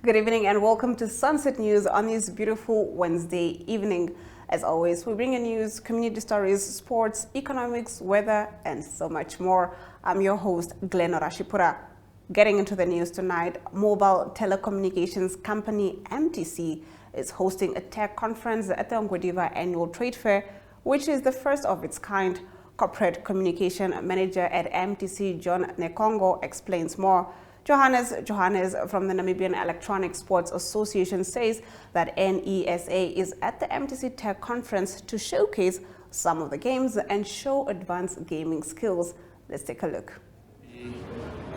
Good evening and welcome to Sunset News on this beautiful Wednesday evening. As always, we bring you news, community stories, sports, economics, weather, and so much more. I'm your host, Glenn Orashipura. Getting into the news tonight, mobile telecommunications company MTC is hosting a tech conference at the Ongwediva Annual Trade Fair, which is the first of its kind. Corporate Communication Manager at MTC, John Nekongo, explains more. Johannes from the Namibian Electronic Sports Association says that NESA is at the MTC Tech Conference to showcase some of the games and show advanced gaming skills. Let's take a look.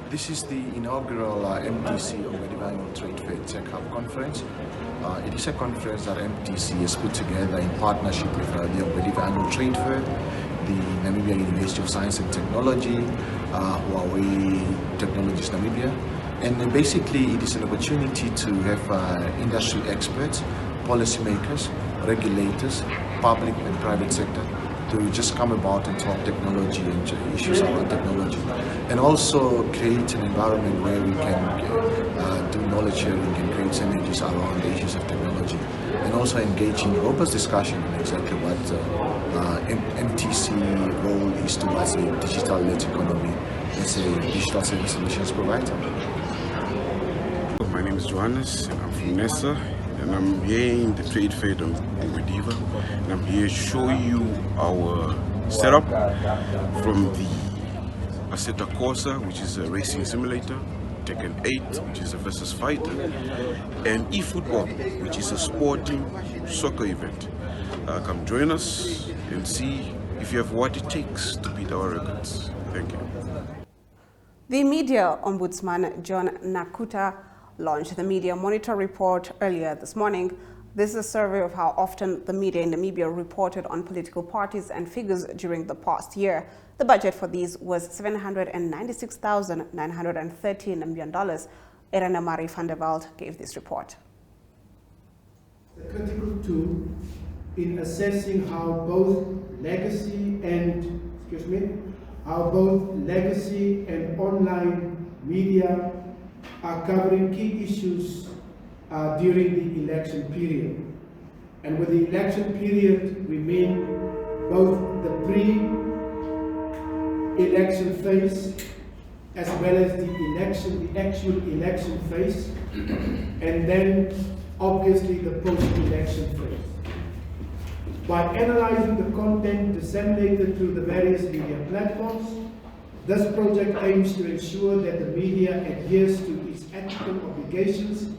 This is the inaugural MTC Ongwediva Annual Trade Fair Tech Hub Conference. It is a conference that MTC has put together in partnership with the Ongwediva Annual Trade Fair, the Namibia University of Science and Technology, Huawei Technologies Namibia, and basically it is an opportunity to have industry experts, policymakers, regulators, public and private sector to just come about and talk technology and issues around technology, and also create an environment where we can do knowledge sharing and create synergies around the issues of technology, and also engage in robust discussion on exactly what MTC role is towards a digital-led economy as a digital service solutions provider. My name is Johannes, and I'm from NESA, and I'm here in the trade fair in Ongwediva, and I'm here to show you our setup from the Assetto Corsa, which is a racing simulator, Tekken 8, which is a versus fighter, and eFootball, which is a sporting soccer event. Come join us and see if you have what it takes to beat our records. Thank you. The Media Ombudsman John Nakuta launched the Media Monitor report earlier this morning. This is a survey of how often the media in Namibia reported on political parties and figures during the past year. The budget for these was $796,930 Namibian. Irene Marie van der Veld gave this report. The critical tool in assessing how both legacy and online media are covering key issues during the election period. And with the election period, we mean both the pre-election phase as well as the actual election phase, and then obviously the post-election phase. By analyzing the content disseminated through the various media platforms, this project aims to ensure that the media adheres to its ethical obligations,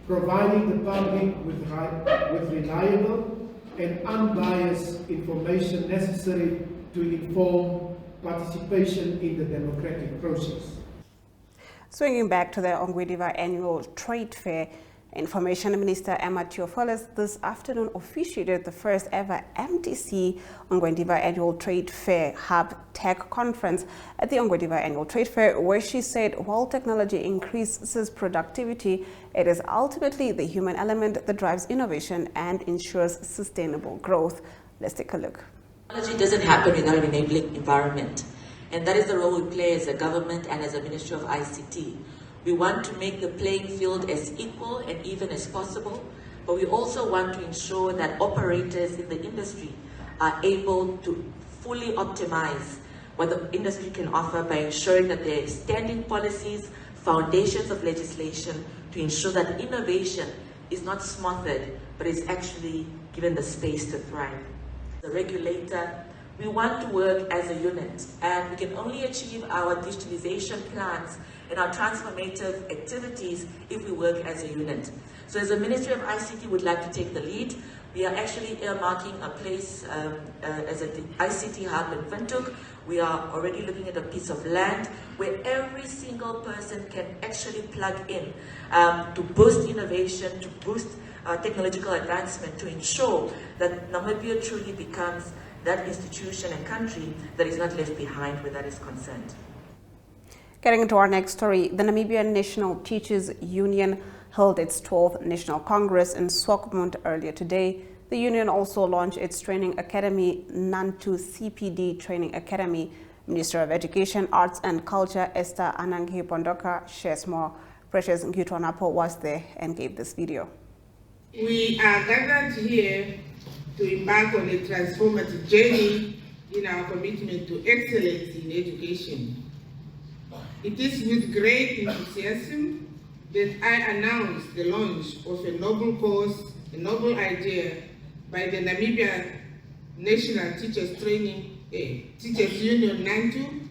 providing the public with reliable and unbiased information necessary to inform participation in the democratic process. Swinging back to the Ongwediva Annual Trade Fair, Information Minister Emma Theophilus this afternoon officiated the first ever MTC Ongwediva Annual Trade Fair Hub Tech Conference at the Ongwediva Annual Trade Fair, where she said while technology increases productivity, it is ultimately the human element that drives innovation and ensures sustainable growth. Let's take a look. Technology doesn't happen without an enabling environment, and that is the role we play as a government and as a Ministry of ICT. We want to make the playing field as equal and even as possible, but we also want to ensure that operators in the industry are able to fully optimize what the industry can offer by ensuring that there are standing policies, foundations of legislation to ensure that innovation is not smothered, but is actually given the space to thrive. The regulator, we want to work as a unit, and we can only achieve our digitalization plans and our transformative activities if we work as a unit. So as a Ministry of ICT would like to take the lead. We are actually earmarking a place as an ICT hub in Windhoek. We are already looking at a piece of land where every single person can actually plug in to boost innovation, to boost technological advancement, to ensure that Namibia truly becomes that institution and country that is not left behind where that is concerned. Getting into our next story, the Namibian National Teachers Union held its 12th National Congress in Swakopmund earlier today. The union also launched its training academy, Nantu CPD Training Academy. Minister of Education, Arts and Culture Esther Anangi Pondoka shares more. Precious Ngutonapo was there and gave this video. We are gathered here to embark on a transformative journey in our commitment to excellence in education. It is with great enthusiasm that I announce the launch of a noble cause, a noble idea by the Namibia National Teachers Teachers Union NANTU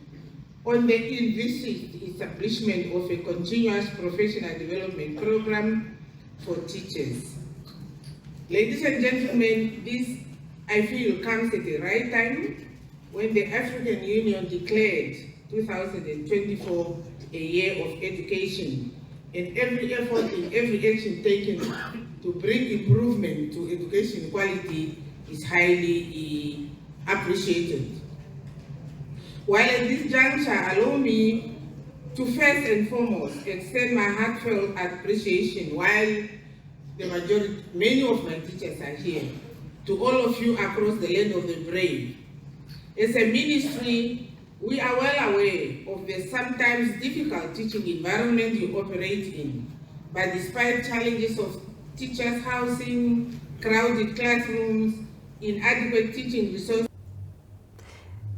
on the envisaged establishment of a continuous professional development program for teachers. Ladies and gentlemen, this I feel comes at the right time when the African Union declared 2024 a year of education, and every effort and every action taken to bring improvement to education quality is highly appreciated. While at this juncture, allow me to first and foremost extend my heartfelt appreciation while many of my teachers are here, to all of you across the land of the brave. As a ministry, we are well aware of the sometimes difficult teaching environment you operate in, but despite challenges of teachers' housing, crowded classrooms, inadequate teaching resources.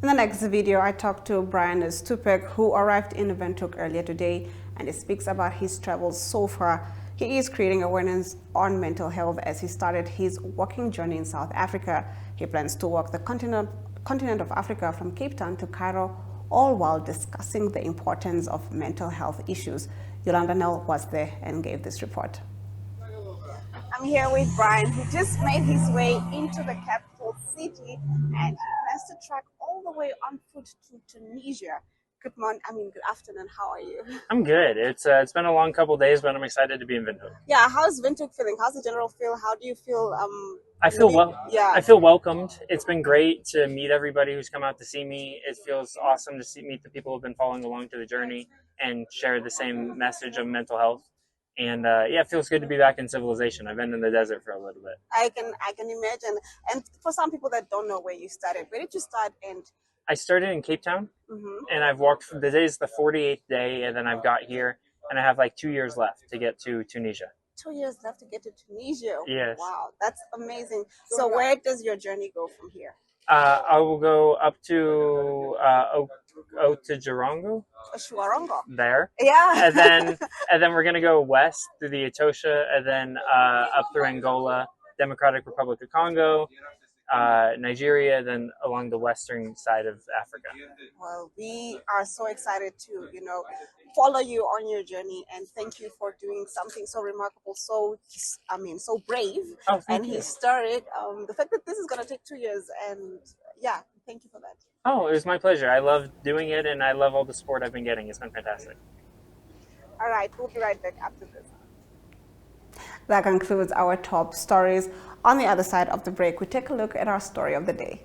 In the next video, I talked to Brian Stupek, who arrived in Windhoek earlier today, and he speaks about his travels so far. He is creating awareness on mental health as he started his walking journey in South Africa. He plans to walk the continent of Africa from Cape Town to Cairo, all while discussing the importance of mental health issues. Yolanda Nell was there and gave this report. I'm here with Brian, who just made his way into the capital city, and he plans to trek all the way on foot to Tunisia. Good afternoon. How are you? I'm good. It's been a long couple of days, but I'm excited to be in Windhoek. Yeah, how's Windhoek feeling? How's the general feel? How do you feel? I feel I feel welcomed. It's been great to meet everybody who's come out to see me. It feels awesome to meet the people who've been following along to the journey and share the same message of mental health. And yeah, it feels good to be back in civilization. I've been in the desert for a little bit. I can imagine. And for some people that don't know where you started, where did you start? And I started in Cape Town, and I've walked. Today is the 48th day, and then I've got here, and I have like 2 years left to get to Tunisia. 2 years left to get to Tunisia. Yes. Wow, that's amazing. So where does your journey go from here? I will go up to Otjiwarongo. Otjiwarongo. There. Yeah. and then we're gonna go west through the Etosha, and then up through Angola, Democratic Republic of Congo, Nigeria, then along the western side of Africa. Well, we are so excited to, follow you on your journey, and thank you for doing something so remarkable, so brave and historic. The fact that this is going to take 2 years, and yeah, thank you for that. Oh, it was my pleasure. I love doing it, and I love all the support I've been getting. It's been fantastic. All right, we'll be right back after this. That concludes our top stories. On the other side of the break, we take a look at our story of the day.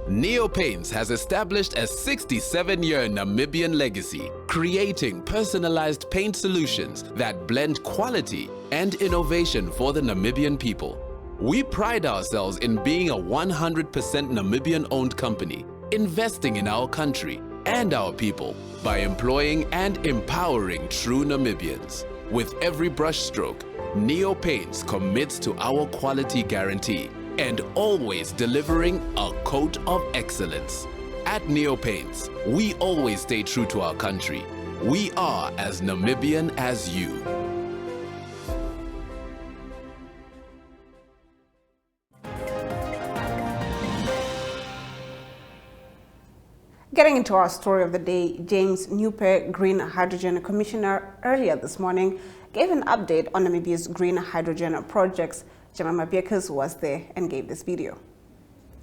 Neopaints has established a 67-year Namibian legacy, creating personalized paint solutions that blend quality and innovation for the Namibian people. We pride ourselves in being a 100% Namibian-owned company, investing in our country and our people by employing and empowering true Namibians. With every brushstroke, Neopaints commits to our quality guarantee and always delivering a coat of excellence. At Neopaints, we always stay true to our country. We are as Namibian as you. Getting into our story of the day, James Nupé, Green Hydrogen Commissioner, earlier this morning gave an update on Namibia's green hydrogen projects. Jemima Beekers was there and gave this video.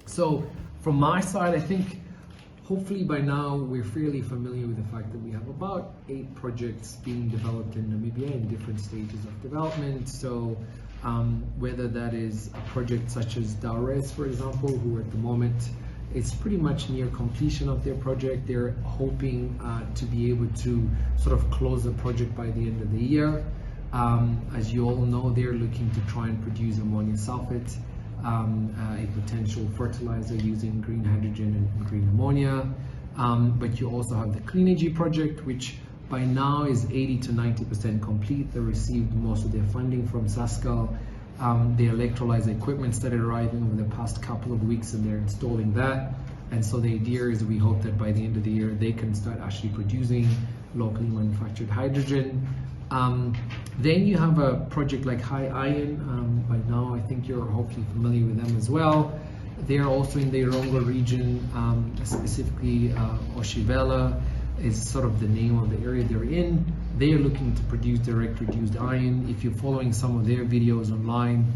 So from my side, I think hopefully by now we're fairly familiar with the fact that we have about 8 projects being developed in Namibia in different stages of development. So whether that is a project such as Daures, for example, who at the moment it's pretty much near completion of their project. They're hoping to be able to sort of close the project by the end of the year. As you all know, they're looking to try and produce ammonium sulfate, a potential fertilizer using green hydrogen and green ammonia. But you also have the Clean Energy project, which by now is 80 to 90% complete. They received most of their funding from SASCAL. The electrolyzer equipment started arriving over the past couple of weeks, and they're installing that. And so the idea is we hope that by the end of the year, they can start actually producing locally manufactured hydrogen. Then you have a project like High Iron. By now, I think you're hopefully familiar with them as well. They're also in the Irongo region, specifically Oshivela is sort of the name of the area they're in. They are looking to produce direct reduced iron. If you're following some of their videos online,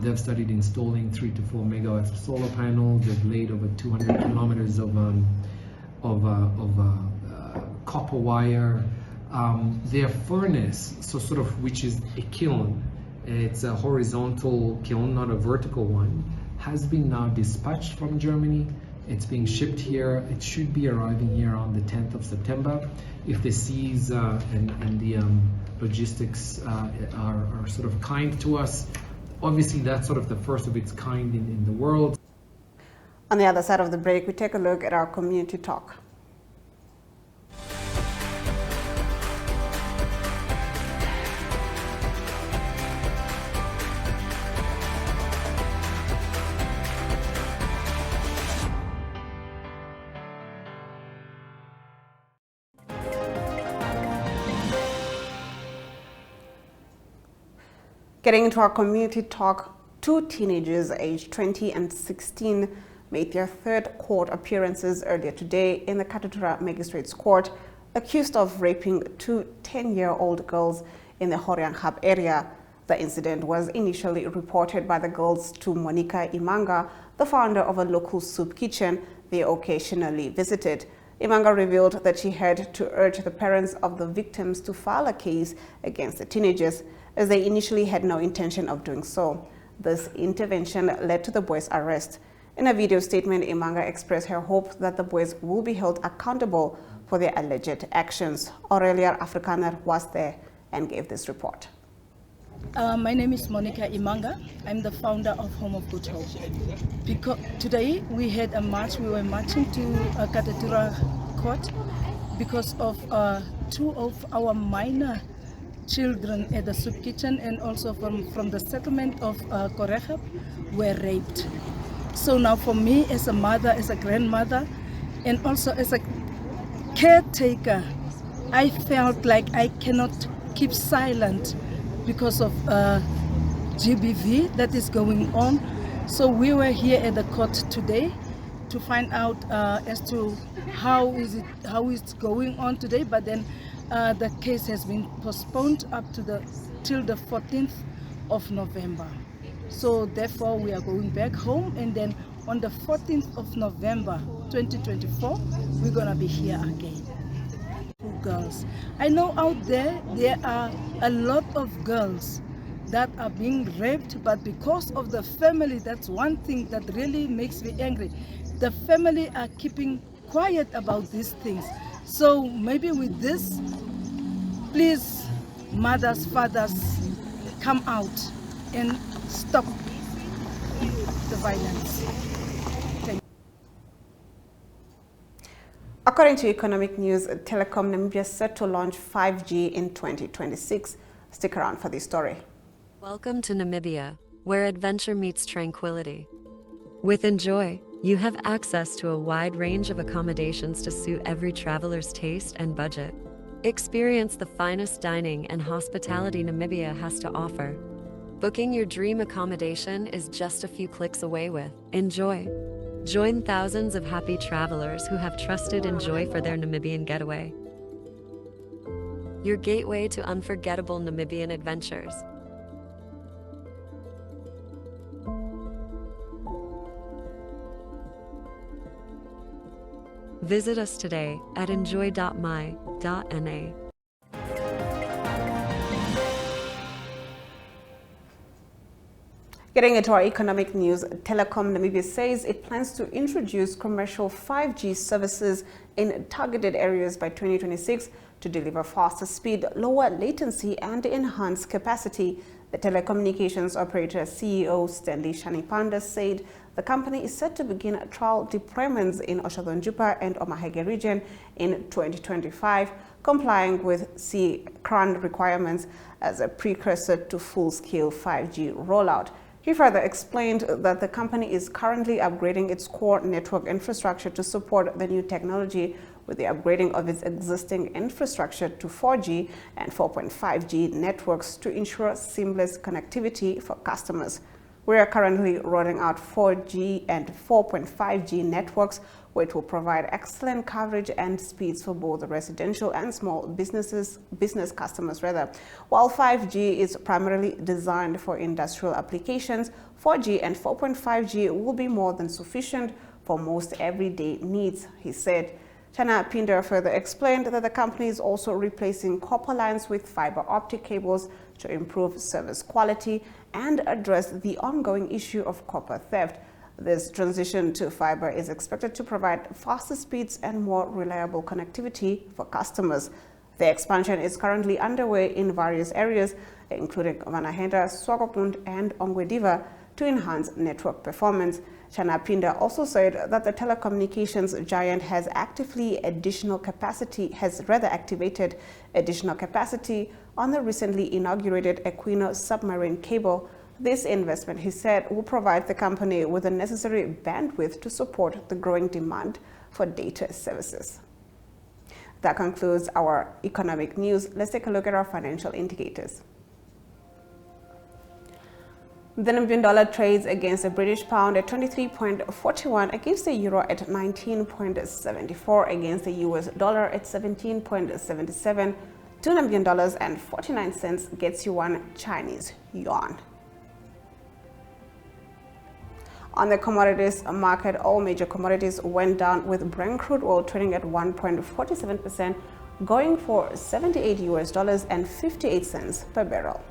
they've started installing 3 to 4 megawatts of solar panels. They've laid over 200 kilometers of copper wire. Their furnace, so sort of, which is a kiln, it's a horizontal kiln, not a vertical one, has been now dispatched from Germany. It's being shipped here. It should be arriving here on the 10th of September. If the seas and the logistics are sort of kind to us, obviously that's sort of the first of its kind in the world. On the other side of the break, we take a look at our community talk. Getting into our community talk, 2 teenagers aged 20 and 16 made their 3rd court appearances earlier today in the Katutura Magistrates Court, accused of raping 2 10-year-old girls in the Horiankhab area. The incident was initially reported by the girls to Monica Imanga, the founder of a local soup kitchen they occasionally visited. Imanga revealed that she had to urge the parents of the victims to file a case against the teenagers, as they initially had no intention of doing so. This intervention led to the boys' arrest. In a video statement, Imanga expressed her hope that the boys will be held accountable for their alleged actions. Aurelia Afrikaner was there and gave this report. My name is Monica Imanga. I'm the founder of Home of Good Hope. Because today we had a march. We were marching to Katutura Court because of 2 of our minor children at the soup kitchen and also from the settlement of Korechab were raped. So now for me as a mother, as a grandmother, and also as a caretaker, I felt like I cannot keep silent because of GBV that is going on. So we were here at the court today to find out as to how it's going on today, but then the case has been postponed up to till the 14th of November. So therefore we are going back home, and then on the 14th of November 2024 we're gonna be here again. 2 girls. I know out there are a lot of girls that are being raped, but because of the family, that's one thing that really makes me angry. The family are keeping quiet about these things. So maybe with this, please, mothers, fathers, come out and stop the violence. Thank you. According to Economic News, Telecom Namibia is set to launch 5G in 2026. Stick around for this story. Welcome to Namibia, where adventure meets tranquility. With Enjoy, you have access to a wide range of accommodations to suit every traveler's taste and budget. Experience the finest dining and hospitality Namibia has to offer. Booking your dream accommodation is just a few clicks away with Enjoy. Join thousands of happy travelers who have trusted Enjoy for their Namibian getaway. Your gateway to unforgettable Namibian adventures. Visit us today at enjoy.my.na. Getting into our economic news, Telecom Namibia says it plans to introduce commercial 5G services in targeted areas by 2026 to deliver faster speed, lower latency, and enhanced capacity. The telecommunications operator CEO Stanley Shanipanda said the company is set to begin trial deployments in Oshadonjupa and Omaheke region in 2025. complying with CRAN requirements as a precursor to full-scale 5G rollout. He further explained that the company is currently upgrading its core network infrastructure to support the new technology, with the upgrading of its existing infrastructure to 4G and 4.5G networks to ensure seamless connectivity for customers. We are currently rolling out 4G and 4.5G networks, which will provide excellent coverage and speeds for both residential and small business customers. While 5G is primarily designed for industrial applications, 4G and 4.5G will be more than sufficient for most everyday needs, he said. Chana Pinder further explained that the company is also replacing copper lines with fiber optic cables to improve service quality and address the ongoing issue of copper theft. This transition to fiber is expected to provide faster speeds and more reliable connectivity for customers. The expansion is currently underway in various areas, including Vanahenda, Swakopmund, and Ongwediva, to enhance network performance. Chana Pinder also said that the telecommunications giant has activated additional capacity on the recently inaugurated Equino submarine cable. This investment, he said, will provide the company with the necessary bandwidth to support the growing demand for data services. That concludes our economic news. Let's take a look at our financial indicators. The Namibian dollar trades against the British pound at 23.41, against the euro at 19.74, against the US dollar at 17.77. 2 Namibian dollars and 49 cents gets you 1 Chinese yuan. On the commodities market, all major commodities went down, with Brent crude oil trading at 1.47%, going for $78 and 58 cents per barrel.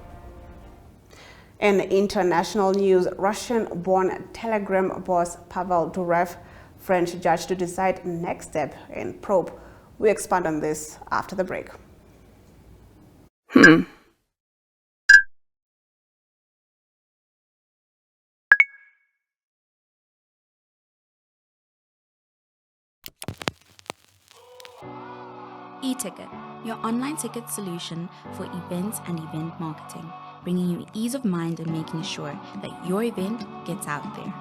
In international news, Russian-born Telegram boss Pavel Durov, French judge to decide next step in probe. We expand on this after the break. eTicket, your online ticket solution for events and event marketing, bringing you ease of mind and making sure that your event gets out there.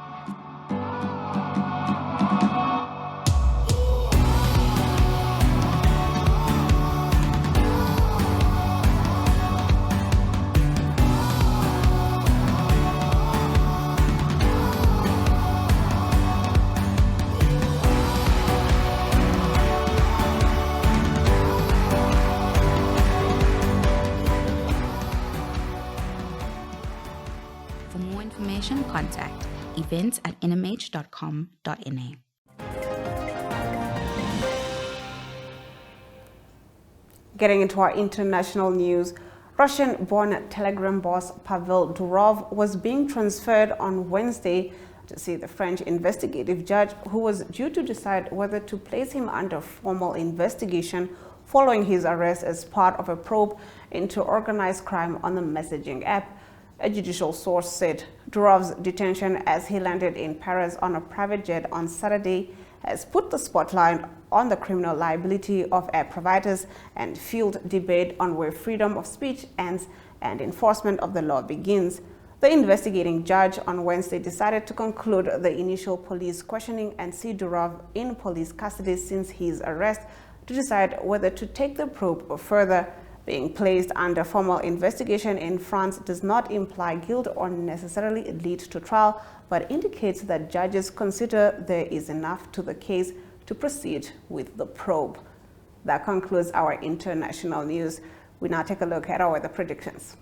Contact events@nhh.com.na. Getting into our international news, Russian-born Telegram boss Pavel Durov was being transferred on Wednesday to see the French investigative judge, who was due to decide whether to place him under formal investigation following his arrest as part of a probe into organized crime on the messaging app. A judicial source said Durov's detention as he landed in Paris on a private jet on Saturday has put the spotlight on the criminal liability of app providers and fueled debate on where freedom of speech ends and enforcement of the law begins. The investigating judge on Wednesday decided to conclude the initial police questioning and see Durov in police custody since his arrest to decide whether to take the probe further. Being placed under formal investigation in France does not imply guilt or necessarily lead to trial, but indicates that judges consider there is enough to the case to proceed with the probe. That concludes our international news. We now take a look at our weather predictions.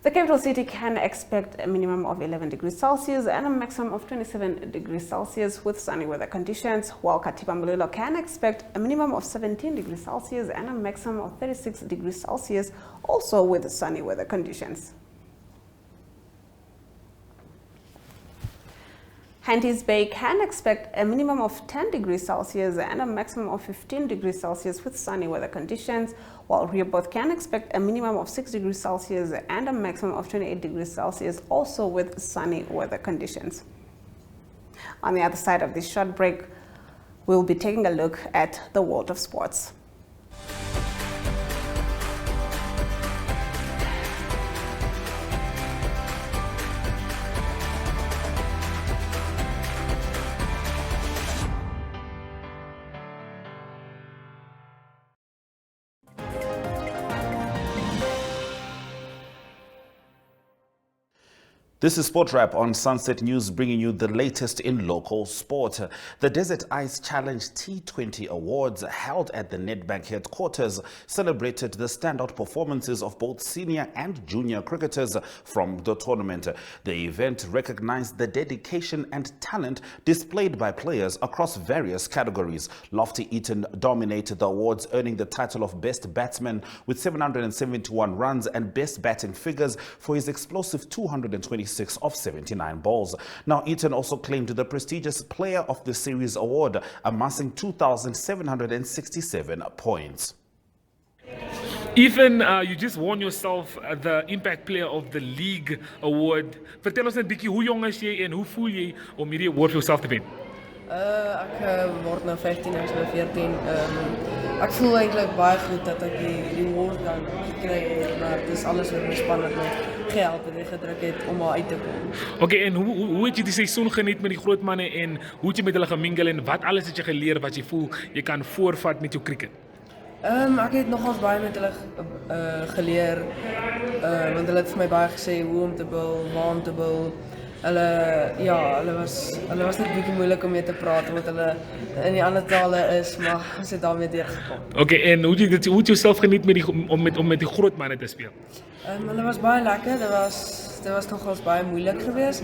The capital city can expect a minimum of 11 degrees Celsius and a maximum of 27 degrees Celsius with sunny weather conditions, while Katiba Mulilo can expect a minimum of 17 degrees Celsius and a maximum of 36 degrees Celsius, also with sunny weather conditions. Henties Bay can expect a minimum of 10 degrees Celsius and a maximum of 15 degrees Celsius with sunny weather conditions, while Rehoboth can expect a minimum of 6 degrees Celsius and a maximum of 28 degrees Celsius, also with sunny weather conditions. On the other side of this short break, we'll be taking a look at the world of sports. This is Sport Wrap on Sunset News, bringing you the latest in local sport. The Desert Ice Challenge T20 Awards, held at the Nedbank headquarters, celebrated the standout performances of both senior and junior cricketers from the tournament. The event recognized the dedication and talent displayed by players across various categories. Lofty Eaton dominated the awards, earning the title of Best Batsman with 771 runs and Best Batting Figures for his explosive 226 of 79 balls. Now, Eaton also claimed the prestigious Player of the Series award, amassing 2,767 points. Ethan, you just won yourself the Impact Player of the League award. Vertel ons net bietjie, hoe jong is jy en hoe voel jy om hierdie award vir jouself te wen? Ek word nou 15 en nou 14. Ek voel eintlik baie goed dat ek die award dan gekry het, maar dit is alles wat my span het my gehelp en gedruk het om uit te kom. Okay, en hoe het jy die seisoen geniet met die groot manne en hoe het jy met hulle gemingel en wat alles het jy geleer wat jy voel jy kan voorvat met jou cricket? Ek het nogals baie met hulle geleer, want hulle het vir my baie gesê hoe om te bul, waar om te bul. Hulle was net 'n bietjie moeilik om mee te praat omdat hulle in die ander tale is, maar ons het daarmee deurgekom. Okay, en hoe het jy jouself geniet om met die groot manne te speel? Hulle was baie lekker. Dit was nogals baie moeilik geweest,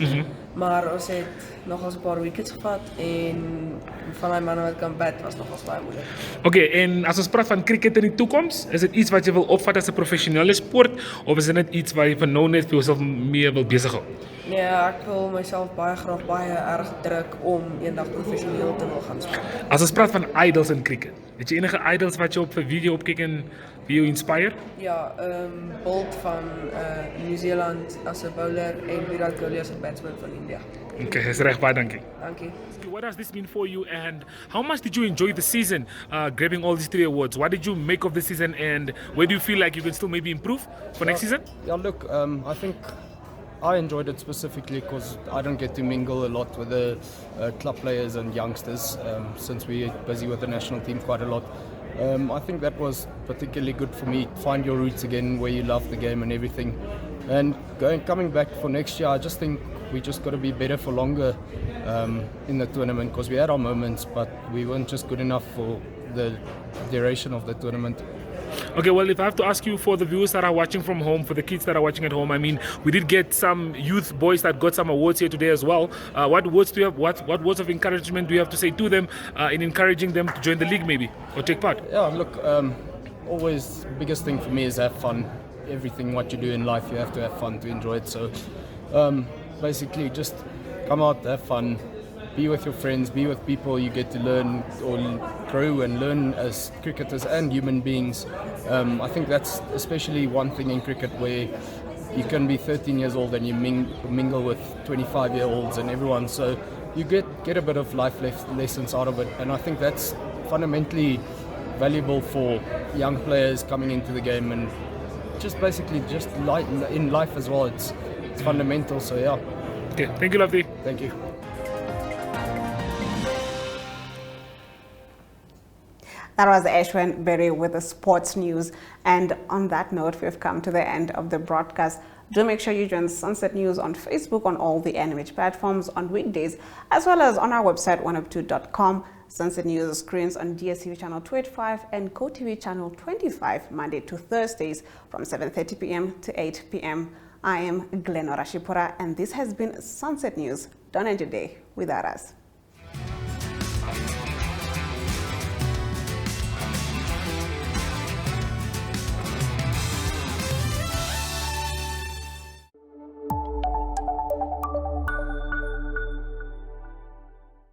maar ons het nogals 'n paar wickets gevat en van die manne wat kan bat was nogals baie moeilik. Okay, en as ons praat van cricket in die toekoms, is dit iets wat jy wil opvat as 'n professionele sport of is dit net iets wat jy vir nou net vir jouself mee wil besig hou? Nee, ek wil myself baie erg druk om eendag professioneel te wil gaan speel. As ons praat van idols in cricket, het jy enige idols wat jy op 'n video opkyk en wie jou inspire? Ja, Bolt van New Zealand as 'n bowler en Virat Kohli as 'n batsman van India. Okay, dis reg, baie dankie. Dankie. What does this mean for you and how much did you enjoy the season grabbing all these 3 awards? What did you make of the season and where do you feel like you can still maybe improve for next season? Yeah, look, I think I enjoyed it specifically because I don't get to mingle a lot with the club players and youngsters since we're busy with the national team quite a lot. I think that was particularly good for me. Find your roots again where you love the game and everything. And coming back for next year, I just think we just got to be better for longer in the tournament because we had our moments, but we weren't just good enough for the duration of the tournament. Okay, well, if I have to ask you for the viewers that are watching from home, for the kids that are watching at home, I mean, we did get some youth boys that got some awards here today as well. What words do you have? What words of encouragement do you have to say to them in encouraging them to join the league, maybe, or take part? Yeah, look, always the biggest thing for me is have fun. Everything what you do in life, you have to have fun to enjoy it. So, basically, just come out, have fun. Be with your friends, be with people you get to learn or grow and learn as cricketers and human beings. I think that's especially one thing in cricket where you can be 13 years old and you mingle with 25-year-olds and everyone. So you get a bit of life lessons out of it. And I think that's fundamentally valuable for young players coming into the game and just basically just in life as well. It's fundamental, so yeah. Okay, thank you, Lovely. Thank you. That was Ashwin Berry with the sports news. And on that note, we've come to the end of the broadcast. Do make sure you join Sunset News on Facebook, on all the NMH platforms on weekdays, as well as on our website, 102.com. Sunset News screens on DSTV channel 285 and GoTV channel 25, Monday to Thursdays from 7:30 p.m. to 8 p.m. I am Glenora Shipura, and this has been Sunset News. Don't end your day without us.